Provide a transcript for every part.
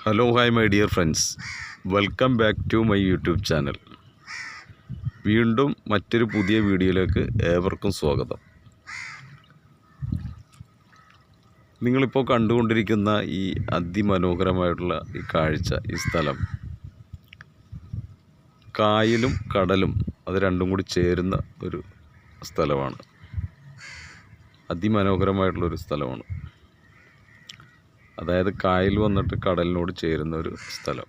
Hello hi my dear friends, welcome back to my YouTube channel. വീണ്ടും മറ്റൊരു പുതിയ വീഡിയോയിലേക്ക് ഏവർക്കും സ്വാഗതം. നിങ്ങളിപ്പോൾ കണ്ടുകൊണ്ടിരിക്കുന്ന ഈ അതിമനോഹരമായിട്ടുള്ള ഈ കാഴ്ച, ഈ സ്ഥലം കായലും കടലും അത് രണ്ടും കൂടി ചേരുന്ന ഒരു സ്ഥലമാണ്. അതിമനോഹരമായിട്ടുള്ളൊരു സ്ഥലമാണ്. അതായത് കായൽ വന്നിട്ട് കടലിനോട് ചേരുന്ന ഒരു സ്ഥലം.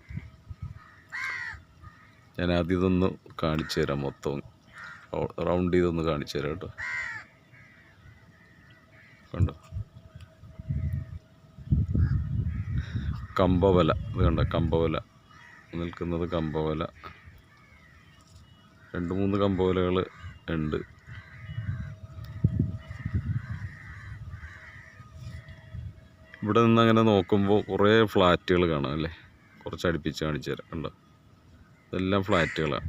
ഞാൻ ആദ്യം ഇതൊന്ന് കാണിച്ചു തരാം, മൊത്തം റൗണ്ട് ചെയ്തൊന്ന് കാണിച്ചു തരാം കേട്ടോ. കണ്ടോ, കമ്പവല, ഇത് കണ്ടോ, കമ്പവല നിൽക്കുന്നത്. കമ്പവല 2-3 കമ്പവലകൾ ഉണ്ട്. ഇവിടെ നിന്ന് അങ്ങനെ നോക്കുമ്പോൾ കുറേ ഫ്ലാറ്റുകൾ കാണാം അല്ലേ. കുറച്ച് അടുപ്പിച്ച് കാണിച്ചു തരാം. കണ്ടോ, ഇതെല്ലാം ഫ്ലാറ്റുകളാണ്.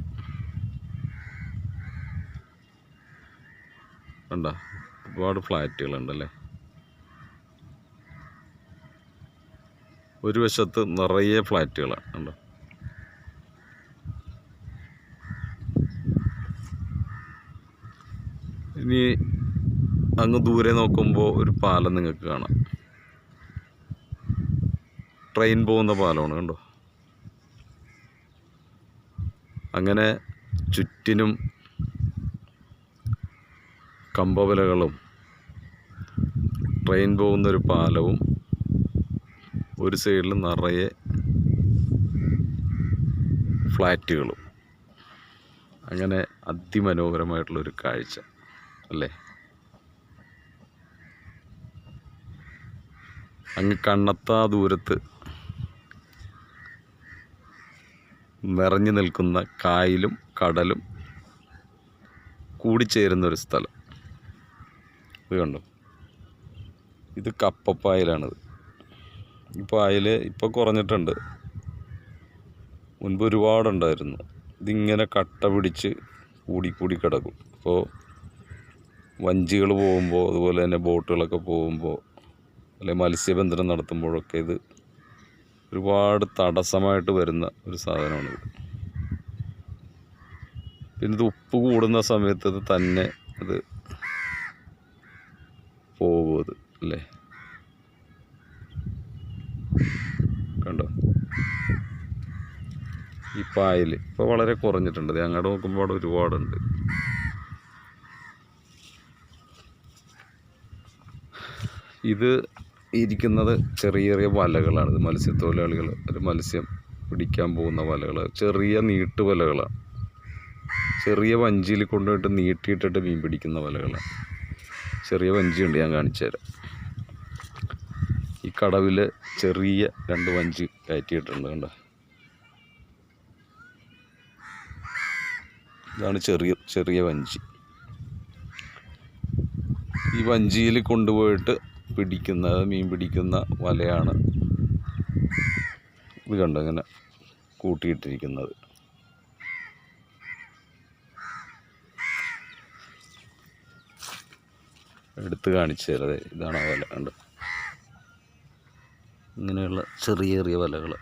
കണ്ടോ, ഒരുപാട് ഫ്ലാറ്റുകളുണ്ടല്ലേ. ഒരു വശത്ത് നിറയെ ഫ്ലാറ്റുകളാണ്. കണ്ടോ, ഇനി അങ്ങ് ദൂരെ നോക്കുമ്പോൾ ഒരു പാലം നിങ്ങൾക്ക് കാണാം. ട്രെയിൻ പോകുന്ന പാലമാണ്. കണ്ടോ, അങ്ങനെ ചുറ്റിനും കമ്പവലകളും ട്രെയിൻ പോകുന്നൊരു പാലവും ഒരു സൈഡിൽ നിറയെ ഫ്ലാറ്റുകളും. അങ്ങനെ അതിമനോഹരമായിട്ടുള്ളൊരു കാഴ്ച അല്ലേ. അങ്ങ് കണ്ണെത്താ ദൂരത്ത് നിറഞ്ഞു നിൽക്കുന്ന കായലും കടലും കൂടിച്ചേരുന്നൊരു സ്ഥലം. ഇത് കണ്ടോ, ഇത് കപ്പപ്പായലാണിത്. ഈ പായൽ ഇപ്പോൾ കുറഞ്ഞിട്ടുണ്ട്, മുൻപ് ഒരുപാടുണ്ടായിരുന്നു. ഇതിങ്ങനെ കട്ട പിടിച്ച് കൂടി കിടക്കും. ഇപ്പോൾ വഞ്ചികൾ പോകുമ്പോൾ, അതുപോലെ തന്നെ ബോട്ടുകളൊക്കെ പോകുമ്പോൾ, അല്ലെങ്കിൽ മത്സ്യബന്ധനം നടത്തുമ്പോഴൊക്കെ ഇത് ഒരുപാട് തടസ്സമായിട്ട് വരുന്ന ഒരു സാധനമാണിത്. പിന്നെ ഇത് ഉപ്പ് കൂടുന്ന സമയത്ത് ഇത് തന്നെ അത് പോകും അത് അല്ലേ. കണ്ടോ, ഈ പായൽ ഇപ്പോൾ വളരെ കുറഞ്ഞിട്ടുണ്ട്. അങ്ങോട്ട് നോക്കുമ്പോൾ അവിടെ ഒരുപാടുണ്ട്. ഇത് ഇരിക്കുന്നത് ചെറിയ ചെറിയ വലകളാണ്. ഇത് മത്സ്യത്തൊഴിലാളികൾ ഒരു മത്സ്യം പിടിക്കാൻ പോകുന്ന വലകൾ, ചെറിയ നീട്ടുവലകളാണ്. ചെറിയ വഞ്ചിയിൽ കൊണ്ടുപോയിട്ട് നീട്ടിയിട്ടിട്ട് മീൻ പിടിക്കുന്ന വലകളാണ്. ചെറിയ വഞ്ചിയുണ്ട്, ഞാൻ കാണിച്ചു തരാം. ഈ കടവിൽ ചെറിയ 2 വഞ്ചി കയറ്റിയിട്ടുണ്ട്. കണ്ടോ, ഇതാണ് ചെറിയ വഞ്ചി. ഈ വഞ്ചിയിൽ കൊണ്ടുപോയിട്ട് മീൻ പിടിക്കുന്ന വലയാണ് ഇത്. കണ്ടോ, ഇങ്ങനെ കൂട്ടിയിട്ടിരിക്കുന്നത്. എടുത്ത് കാണിച്ചു തരാതെ, ഇതാണ് ആ വല. കണ്ടോ, ഇങ്ങനെയുള്ള ചെറിയ വലകൾ.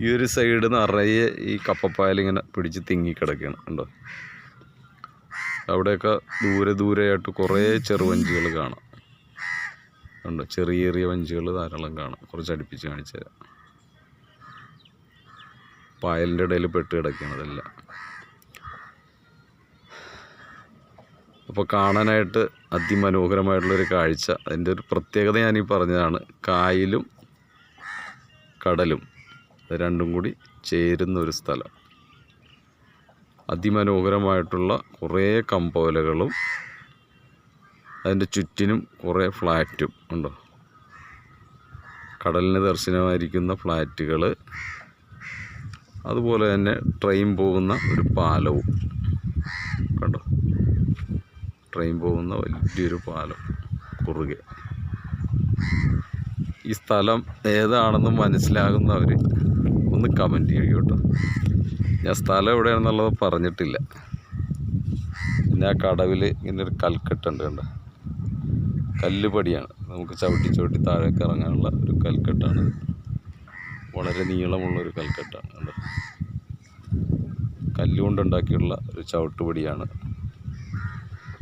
ഈ ഒരു സൈഡ് നിറയെ ഈ കപ്പപ്പായലിങ്ങനെ പിടിച്ച് തിങ്ങിക്കിടക്കുകയാണ്. കണ്ടോ, അവിടെയൊക്കെ ദൂരെയായിട്ട് കുറേ ചെറുവഞ്ചികൾ കാണാം. കണ്ടോ, ചെറിയ വഞ്ചികൾ ധാരാളം കാണാം. കുറച്ച് അടുപ്പിച്ച് കാണിച്ചു തരാം. പായലിൻ്റെ ഇടയിൽ പെട്ട് കിടക്കുകയാണ് അതെല്ലാം. അപ്പോൾ കാണാനായിട്ട് അതിമനോഹരമായിട്ടുള്ളൊരു കാഴ്ച. അതിൻ്റെ ഒരു പ്രത്യേകത ഞാനീ പറഞ്ഞതാണ്. കായലും കടലും രണ്ടും കൂടി ചേരുന്ന ഒരു സ്ഥലം. അതിമനോഹരമായിട്ടുള്ള കുറേ കമ്പവലകളും അതിൻ്റെ ചുറ്റിനും കുറേ ഫ്ലാറ്റും ഉണ്ടോ. കടലിന് ദർശനമായിരിക്കുന്ന ഫ്ലാറ്റുകൾ, അതുപോലെ തന്നെ ട്രെയിൻ പോകുന്ന ഒരു പാലവും. കണ്ടോ, ട്രെയിൻ പോകുന്ന വലിയൊരു പാലം കുറുകെ. ഈ സ്ഥലം ഏതാണെന്ന് മനസ്സിലാകുന്നവർ ഒന്ന് കമൻറ്റ് ചെയ്യും കേട്ടോ. ഞാൻ സ്ഥലം എവിടെയാണെന്നുള്ളത് പറഞ്ഞിട്ടില്ല. പിന്നെ ആ കടവിൽ ഇങ്ങനെ ഒരു കൽക്കെട്ടുണ്ട്. കണ്ടോ, കല്ലുപടിയാണ്, നമുക്ക് ചവിട്ടി ചവിട്ടി താഴേക്ക് ഇറങ്ങാനുള്ള ഒരു കൽക്കെട്ടാണ്. വളരെ നീളമുള്ളൊരു കൽക്കെട്ടാണ്. കണ്ടോ, കല്ലുകൊണ്ടുണ്ടാക്കിയുള്ള ഒരു ചവിട്ടുപടിയാണ്.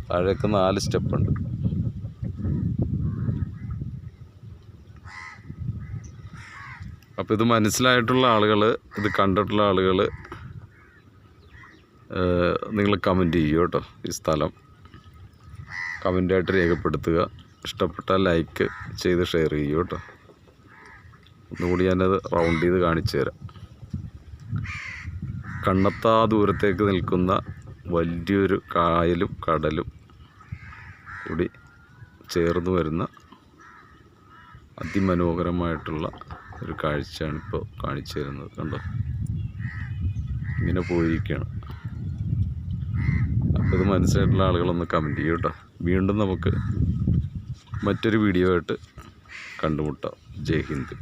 താഴേക്ക് 4 സ്റ്റെപ്പുണ്ട്. അപ്പോൾ ഇത് മനസ്സിലായിട്ടുള്ള ആളുകൾ, ഇത് കണ്ടിട്ടുള്ള ആളുകൾ നിങ്ങൾ കമൻറ്റ് ചെയ്യൂ കേട്ടോ. ഈ സ്ഥലം കമൻറ്റായിട്ട് രേഖപ്പെടുത്തുക. ഇഷ്ടപ്പെട്ടാൽ ലൈക്ക് ചെയ്ത് ഷെയർ ചെയ്യൂ കേട്ടോ. ഒന്നുകൂടി ഞാനത് റൗണ്ട് ചെയ്ത് കാണിച്ചു തരാം. കണ്ണെത്താ ദൂരത്തേക്ക് നിൽക്കുന്ന വലിയൊരു കായലും കടലും കൂടി ചേർന്ന് വരുന്ന അതിമനോഹരമായിട്ടുള്ള ഒരു കാഴ്ചയാണ് ഇപ്പോൾ കാണിച്ചു തരുന്നത്. കണ്ടോ, ഇങ്ങനെ പോയിരിക്കുകയാണ്. അപ്പോൾ ഇത് മനസ്സിലായിട്ടുള്ള ആളുകളൊന്ന് കമൻറ്റ് ചെയ്യും കേട്ടോ. വീണ്ടും നമുക്ക് മറ്റൊരു വീഡിയോ ആയിട്ട് കണ്ടുമുട്ടാം. ജയ് ഹിന്ദ്.